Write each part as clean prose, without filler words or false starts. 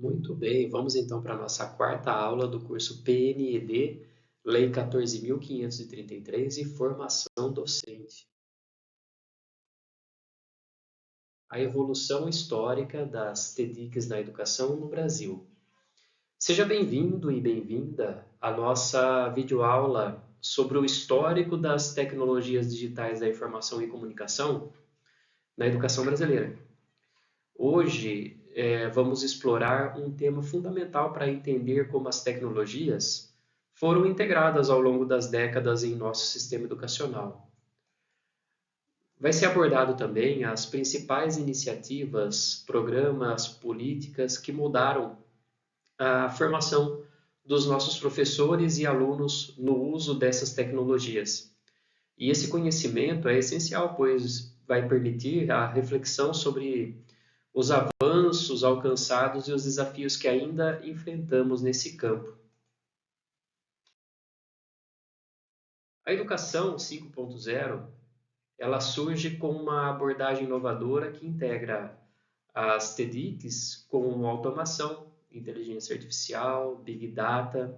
Muito bem, vamos então para a nossa quarta aula do curso PNED, Lei 14.533 e Formação Docente. A evolução histórica das TEDx na educação no Brasil. Seja bem-vindo e bem-vinda à nossa videoaula sobre o histórico das tecnologias digitais da informação e comunicação na educação brasileira. Hoje, vamos explorar um tema fundamental para entender como as tecnologias foram integradas ao longo das décadas em nosso sistema educacional. Vai ser abordado também as principais iniciativas, programas, políticas que mudaram a formação dos nossos professores e alunos no uso dessas tecnologias. E esse conhecimento é essencial, pois vai permitir a reflexão sobre os avanços alcançados e os desafios que ainda enfrentamos nesse campo. A educação 5.0, ela surge com uma abordagem inovadora que integra as TEDx com automação, inteligência artificial, Big Data,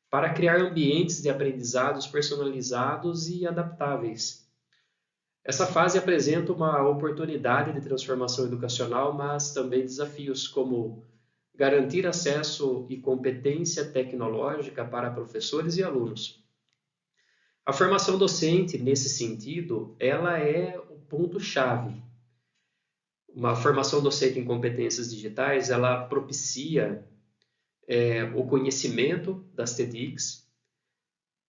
para criar ambientes de aprendizados personalizados e adaptáveis. Essa fase apresenta uma oportunidade de transformação educacional, mas também desafios como garantir acesso e competência tecnológica para professores e alunos. A formação docente, nesse sentido, ela é o ponto-chave. Uma formação docente em competências digitais, ela propicia o conhecimento das TEDx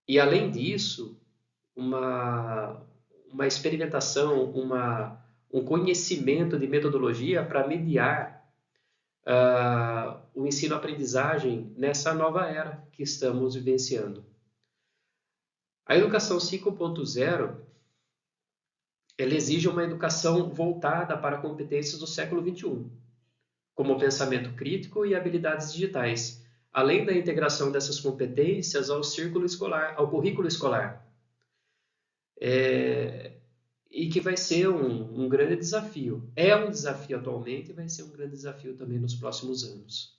e, além disso, uma experimentação, um conhecimento de metodologia para mediar o ensino-aprendizagem nessa nova era que estamos vivenciando. A educação 5.0 ela exige uma educação voltada para competências do século XXI, como pensamento crítico e habilidades digitais, além da integração dessas competências ao círculo escolar, ao currículo escolar. E que vai ser um grande desafio. É um desafio atualmente e vai ser um grande desafio também nos próximos anos.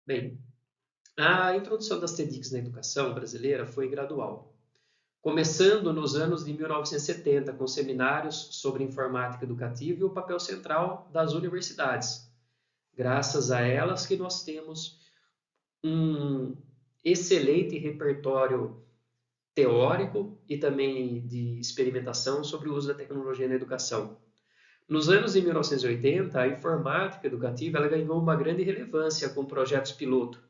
Bem, a introdução das TEDx na educação brasileira foi gradual, começando nos anos de 1970, com seminários sobre informática educativa e o papel central das universidades. Graças a elas que nós temos um excelente repertório teórico e também de experimentação sobre o uso da tecnologia na educação. Nos anos de 1980, a informática educativa ela ganhou uma grande relevância com projetos piloto,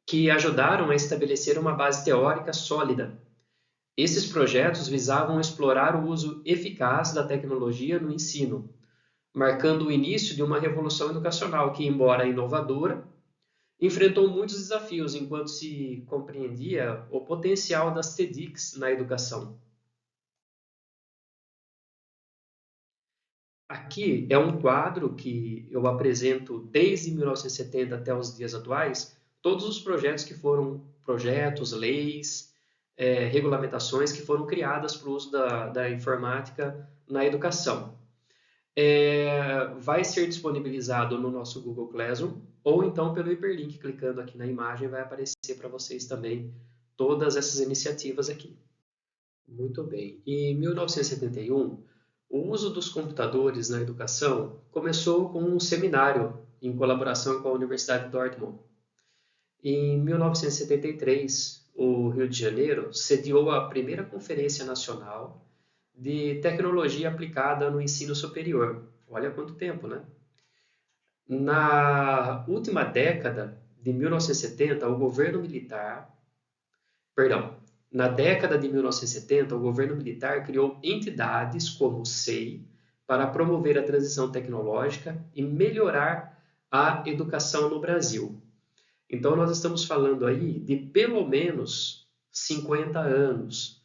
que ajudaram a estabelecer uma base teórica sólida. Esses projetos visavam explorar o uso eficaz da tecnologia no ensino, marcando o início de uma revolução educacional que, embora inovadora, enfrentou muitos desafios enquanto se compreendia o potencial das TEDx na educação. Aqui é um quadro que eu apresento desde 1970 até os dias atuais, todos os projetos que foram projetos, leis, regulamentações que foram criadas para o uso da informática na educação. Vai ser disponibilizado no nosso Google Classroom ou então pelo hiperlink, clicando aqui na imagem, vai aparecer para vocês também todas essas iniciativas aqui. Muito bem. Em 1971, o uso dos computadores na educação começou com um seminário em colaboração com a Universidade de Dortmund. Em 1973, o Rio de Janeiro sediou a primeira Conferência Nacional de Tecnologia Aplicada no Ensino Superior. Olha quanto tempo, né? Na última década de 1970, o governo militar, na década de 1970, o governo militar criou entidades como o SEI para promover a transição tecnológica e melhorar a educação no Brasil. Então, nós estamos falando aí de pelo menos 50 anos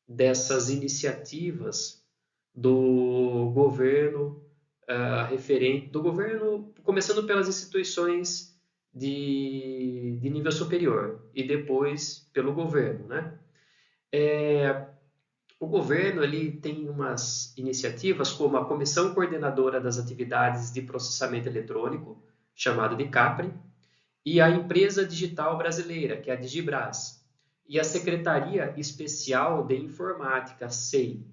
dessas iniciativas do governo começando pelas instituições de nível superior e depois pelo governo, né? O governo ele tem umas iniciativas como a Comissão Coordenadora das Atividades de Processamento Eletrônico, chamada de CAPRE, e a Empresa Digital Brasileira, que é a Digibras, e a Secretaria Especial de Informática, SEI.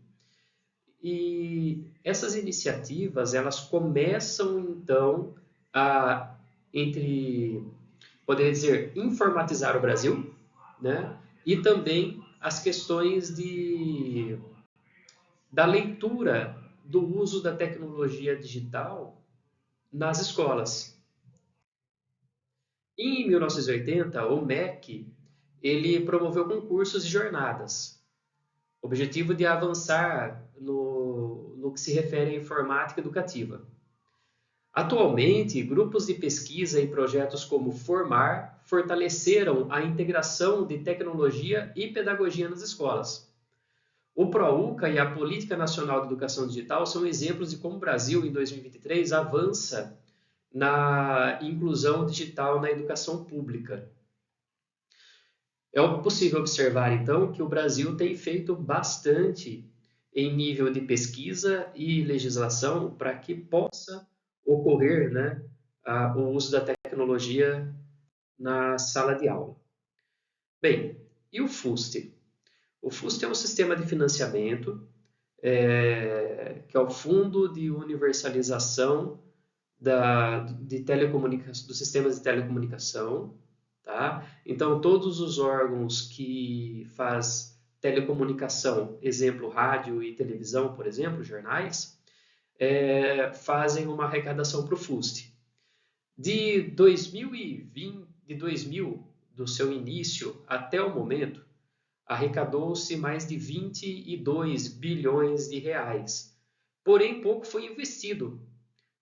E essas iniciativas, elas começam então a, entre, poderia dizer, informatizar o Brasil, né? E também as questões da leitura do uso da tecnologia digital nas escolas. Em 1980, o MEC ele promoveu concursos e jornadas, objetivo de avançar no que se refere à informática educativa. Atualmente, grupos de pesquisa e projetos como Formar fortaleceram a integração de tecnologia e pedagogia nas escolas. O ProUCA e a Política Nacional de Educação Digital são exemplos de como o Brasil, em 2023, avança na inclusão digital na educação pública. É possível observar, então, que o Brasil tem feito bastante em nível de pesquisa e legislação para que possa ocorrer, né, o uso da tecnologia na sala de aula. Bem, e o FUST? O FUST é um sistema de financiamento que é o Fundo de Universalização dos sistemas de telecomunicação, tá? Então, todos os órgãos que faz telecomunicação, exemplo, rádio e televisão, por exemplo, jornais, fazem uma arrecadação para o FUST. De 2000, do seu início até o momento, arrecadou-se mais de 22 bilhões de reais. Porém, pouco foi investido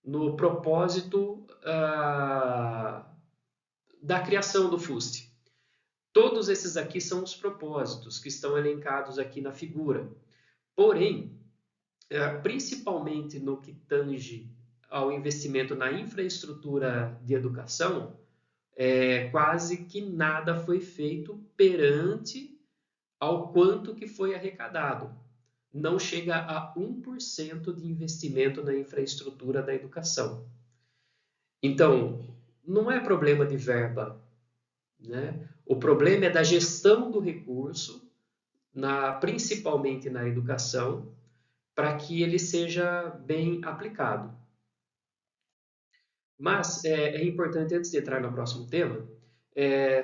no propósito da criação do FUST. Todos esses aqui são os propósitos que estão elencados aqui na figura. Porém, principalmente no que tange ao investimento na infraestrutura de educação, quase que nada foi feito perante ao quanto que foi arrecadado. Não chega a 1% de investimento na infraestrutura da educação. Então, não é problema de verba, né? O problema é da gestão do recurso, principalmente na educação, para que ele seja bem aplicado. Mas é importante, antes de entrar no próximo tema,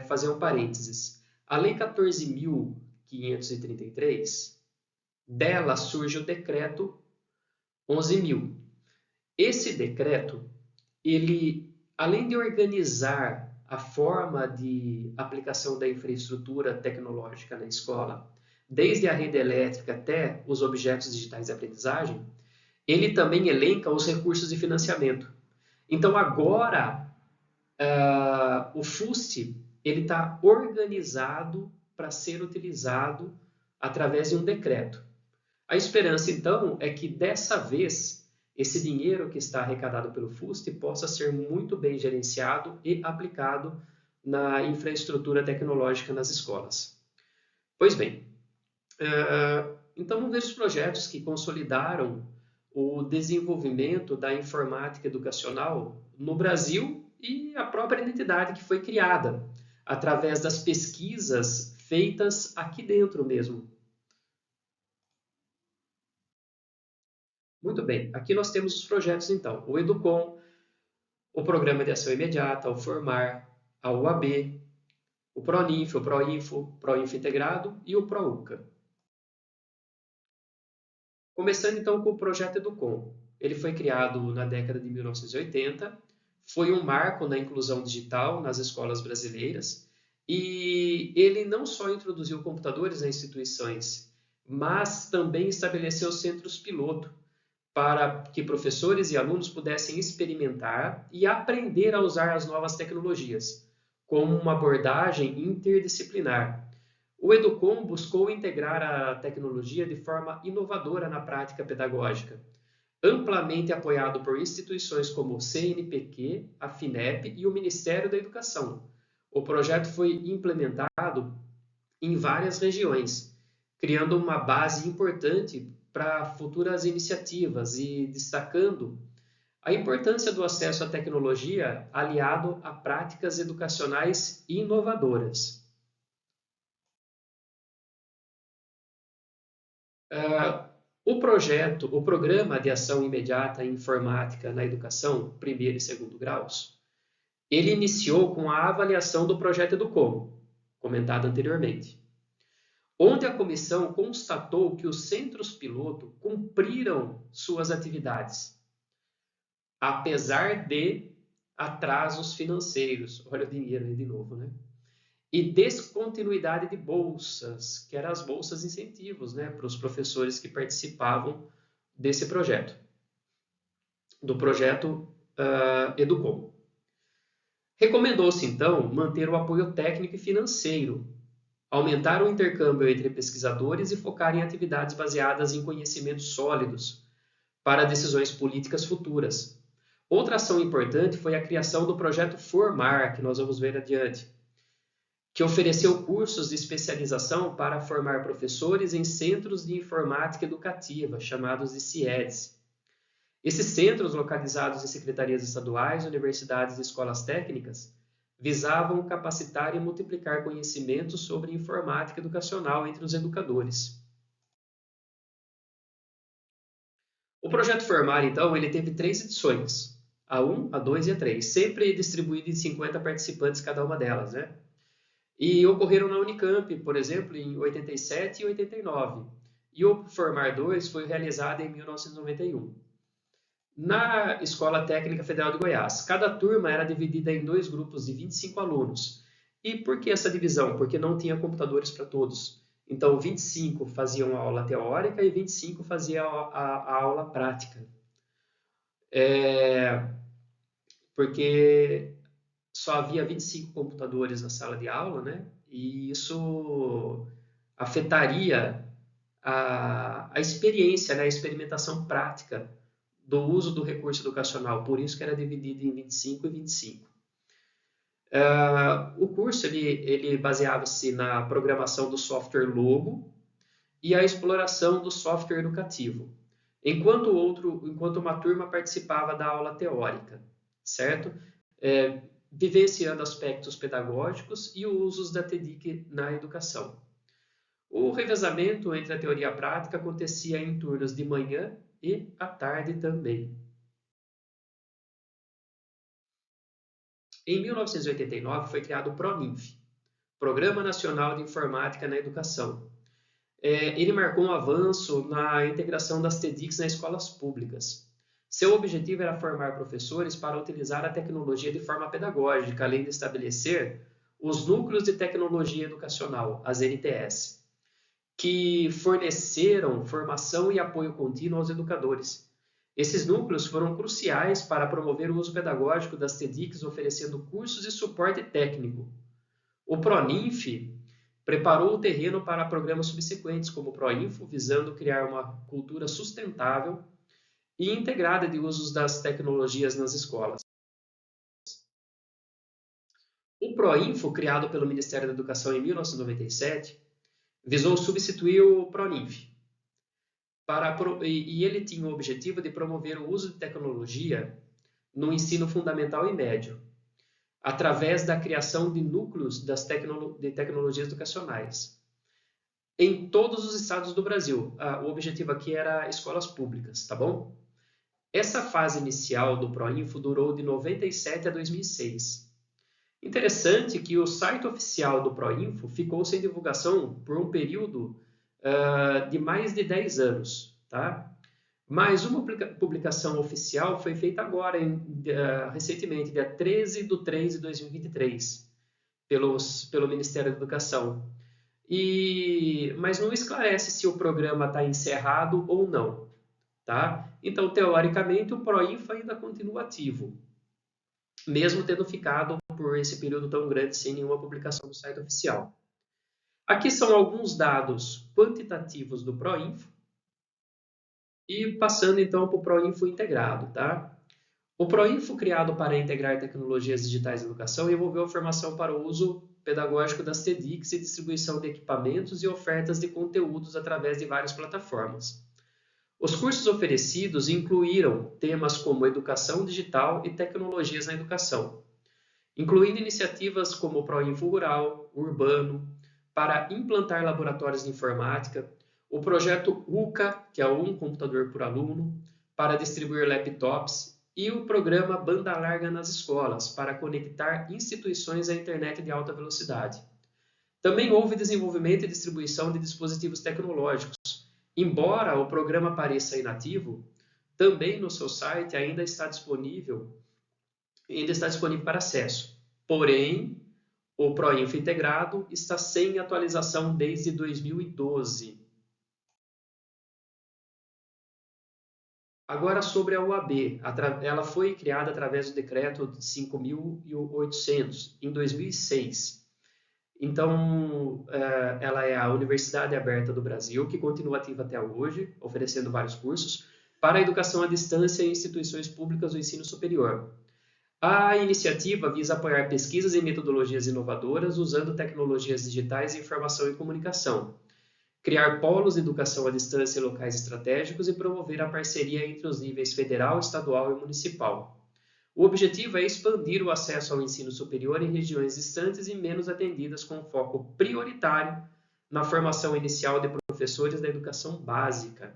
fazer um parênteses. A Lei 14.533, dela surge o Decreto 11.000. Esse decreto, ele, além de organizar a forma de aplicação da infraestrutura tecnológica na escola, desde a rede elétrica até os objetos digitais de aprendizagem, ele também elenca os recursos de financiamento. Então, agora, o FUST está organizado para ser utilizado através de um decreto. A esperança, então, é que dessa vez esse dinheiro que está arrecadado pelo FUST possa ser muito bem gerenciado e aplicado na infraestrutura tecnológica nas escolas. Pois bem, então vamos ver os projetos que consolidaram o desenvolvimento da informática educacional no Brasil e a própria identidade que foi criada através das pesquisas feitas aqui dentro mesmo. Muito bem, aqui nós temos os projetos então, o Educom, o Programa de Ação Imediata, o Formar, a UAB, o PRONINF, o PROINFO, PROINFO Integrado e o PROUCA. Começando então com o projeto Educom. Ele foi criado na década de 1980, foi um marco na inclusão digital nas escolas brasileiras e ele não só introduziu computadores nas instituições, mas também estabeleceu centros piloto para que professores e alunos pudessem experimentar e aprender a usar as novas tecnologias, como uma abordagem interdisciplinar. O Educom buscou integrar a tecnologia de forma inovadora na prática pedagógica, amplamente apoiado por instituições como o CNPq, a FINEP e o Ministério da Educação. O projeto foi implementado em várias regiões, criando uma base importante para futuras iniciativas e destacando a importância do acesso à tecnologia aliado a práticas educacionais inovadoras. O Programa de Ação Imediata em Informática na Educação, primeiro e segundo graus, ele iniciou com a avaliação do projeto Educom, comentado anteriormente, onde a comissão constatou que os centros piloto cumpriram suas atividades, apesar de atrasos financeiros. Olha o dinheiro aí de novo, né? E descontinuidade de bolsas, que eram as bolsas incentivos, né, para os professores que participavam desse projeto, do projeto Educom. Recomendou-se, então, manter o apoio técnico e financeiro, aumentar o intercâmbio entre pesquisadores e focar em atividades baseadas em conhecimentos sólidos para decisões políticas futuras. Outra ação importante foi a criação do projeto Formar, que nós vamos ver adiante, que ofereceu cursos de especialização para formar professores em centros de informática educativa, chamados de CIEDs. Esses centros, localizados em secretarias estaduais, universidades e escolas técnicas, visavam capacitar e multiplicar conhecimentos sobre informática educacional entre os educadores. O projeto Formar, então, ele teve 3 edições, a 1, a 2 e a 3, sempre distribuído em 50 participantes cada uma delas, né? E ocorreram na Unicamp, por exemplo, em 87 e 89. E o Formar 2 foi realizado em 1991. Na Escola Técnica Federal de Goiás, cada turma era dividida em 2 grupos de 25 alunos. E por que essa divisão? Porque não tinha computadores para todos. Então, 25 faziam a aula teórica e 25 faziam a aula prática. Porque só havia 25 computadores na sala de aula, né? E isso afetaria a experiência, né? A experimentação prática do uso do recurso educacional. Por isso que era dividido em 25 e 25. O curso ele baseava-se na programação do software Logo e a exploração do software educativo, enquanto uma turma participava da aula teórica, certo? Vivenciando aspectos pedagógicos e usos da TEDIC na educação. O revezamento entre a teoria e a prática acontecia em turnos de manhã e à tarde também. Em 1989 foi criado o PRONINF, Programa Nacional de Informática na Educação. Ele marcou um avanço na integração das TEDICs nas escolas públicas. Seu objetivo era formar professores para utilizar a tecnologia de forma pedagógica, além de estabelecer os núcleos de tecnologia educacional, as NTS, que forneceram formação e apoio contínuo aos educadores. Esses núcleos foram cruciais para promover o uso pedagógico das TEDICs, oferecendo cursos de suporte técnico. O PRONINF preparou o terreno para programas subsequentes, como o PROINFO, visando criar uma cultura sustentável e integrada de usos das tecnologias nas escolas. O PROINFO, criado pelo Ministério da Educação em 1997, visou substituir o PRONINF, e ele tinha o objetivo de promover o uso de tecnologia no ensino fundamental e médio, através da criação de núcleos de tecnologias educacionais em todos os estados do Brasil. O objetivo aqui era escolas públicas, tá bom? Essa fase inicial do PROINFO durou de 97 a 2006. Interessante que o site oficial do PROINFO ficou sem divulgação por um período de mais de 10 anos, tá? Mas uma publicação oficial foi feita agora, recentemente, dia 13/3/2023, pelo Ministério da Educação. Mas não esclarece se o programa está encerrado ou não, tá? Então, teoricamente, o PROINFO ainda continua ativo, mesmo tendo ficado por esse período tão grande sem nenhuma publicação no site oficial. Aqui são alguns dados quantitativos do PROINFO, e passando então para o PROINFO integrado, tá? O PROINFO, criado para integrar tecnologias digitais na educação, envolveu a formação para o uso pedagógico das TEDx e distribuição de equipamentos e ofertas de conteúdos através de várias plataformas. Os cursos oferecidos incluíram temas como educação digital e tecnologias na educação, incluindo iniciativas como o Proinfo Rural, Urbano, para implantar laboratórios de informática, o projeto UCA, que é um computador por aluno, para distribuir laptops, e o programa Banda Larga nas escolas, para conectar instituições à internet de alta velocidade. Também houve desenvolvimento e distribuição de dispositivos tecnológicos. Embora o programa pareça inativo, também no seu site ainda está disponível para acesso. Porém, o Proinfo integrado está sem atualização desde 2012. Agora, sobre a UAB, ela foi criada através do decreto 5.800, em 2006. Então, ela é a Universidade Aberta do Brasil, que continua ativa até hoje, oferecendo vários cursos para a educação à distância em instituições públicas do ensino superior. A iniciativa visa apoiar pesquisas e metodologias inovadoras usando tecnologias digitais de informação e comunicação, criar polos de educação à distância em locais estratégicos e promover a parceria entre os níveis federal, estadual e municipal. O objetivo é expandir o acesso ao ensino superior em regiões distantes e menos atendidas, com foco prioritário na formação inicial de professores da educação básica.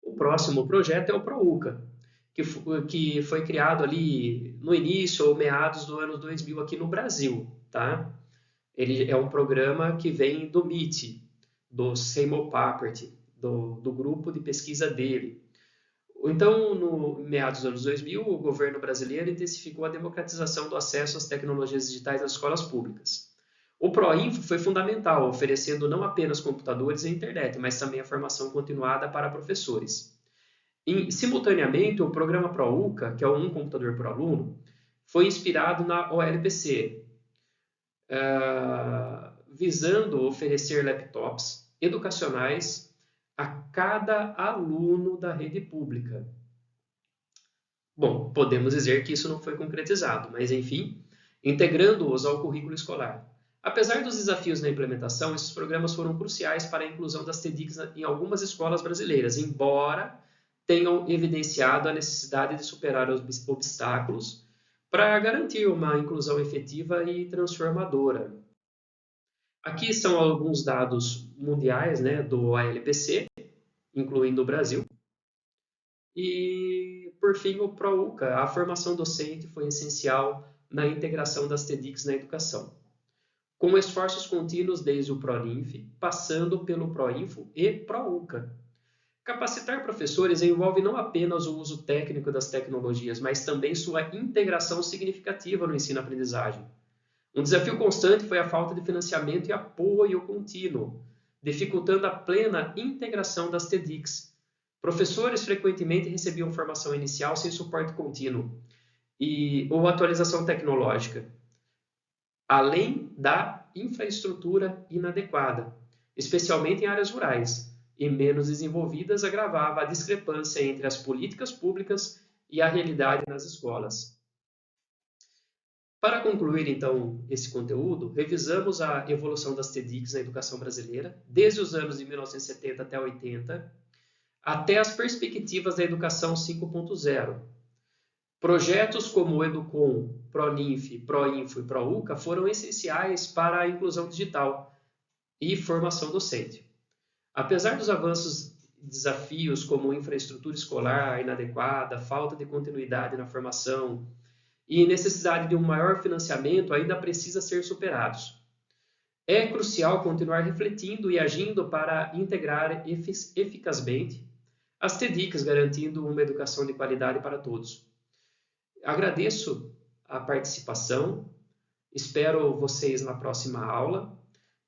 O próximo projeto é o ProUCA, que foi criado ali no início ou meados do ano 2000 aqui no Brasil, tá? Ele é um programa que vem do MIT, do Seymour Papert, do grupo de pesquisa dele. Então, no meados dos anos 2000, o governo brasileiro intensificou a democratização do acesso às tecnologias digitais nas escolas públicas. O Proinfo foi fundamental, oferecendo não apenas computadores e internet, mas também a formação continuada para professores. Simultaneamente, o programa ProUCA, que é um computador por aluno, foi inspirado na OLPC, visando oferecer laptops educacionais a cada aluno da rede pública. Bom, podemos dizer que isso não foi concretizado, mas enfim, integrando-os ao currículo escolar. Apesar dos desafios na implementação, esses programas foram cruciais para a inclusão das TEDx em algumas escolas brasileiras, embora tenham evidenciado a necessidade de superar os obstáculos para garantir uma inclusão efetiva e transformadora. Aqui são alguns dados mundiais, né, do ALPC, incluindo o Brasil. E, por fim, o ProUCA, a formação docente foi essencial na integração das TEDx na educação, com esforços contínuos desde o ProNinf, passando pelo Proinfo e ProUCA. Capacitar professores envolve não apenas o uso técnico das tecnologias, mas também sua integração significativa no ensino-aprendizagem. Um desafio constante foi a falta de financiamento e apoio contínuo, dificultando a plena integração das TEDx. Professores frequentemente recebiam formação inicial sem suporte contínuo ou atualização tecnológica, além da infraestrutura inadequada, especialmente em áreas rurais e menos desenvolvidas, agravava a discrepância entre as políticas públicas e a realidade nas escolas. Para concluir, então, esse conteúdo, revisamos a evolução das TEDx na educação brasileira, desde os anos de 1970 até 80, até as perspectivas da educação 5.0. Projetos como o Educom, ProNinf, Proinfo e ProUCA foram essenciais para a inclusão digital e formação docente. Apesar dos avanços e desafios como infraestrutura escolar inadequada, falta de continuidade na formação e necessidade de um maior financiamento, ainda precisa ser superados. É crucial continuar refletindo e agindo para integrar eficazmente as TEDx, garantindo uma educação de qualidade para todos. Agradeço a participação, espero vocês na próxima aula.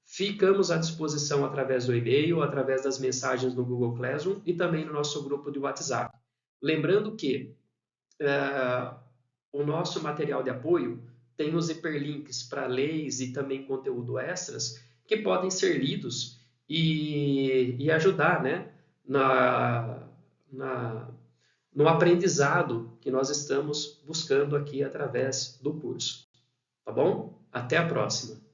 Ficamos à disposição através do e-mail, através das mensagens no Google Classroom e também no nosso grupo de WhatsApp. Lembrando que o nosso material de apoio tem os hiperlinks para leis e também conteúdo extras que podem ser lidos e ajudar, né, no aprendizado que nós estamos buscando aqui através do curso. Tá bom? Até a próxima!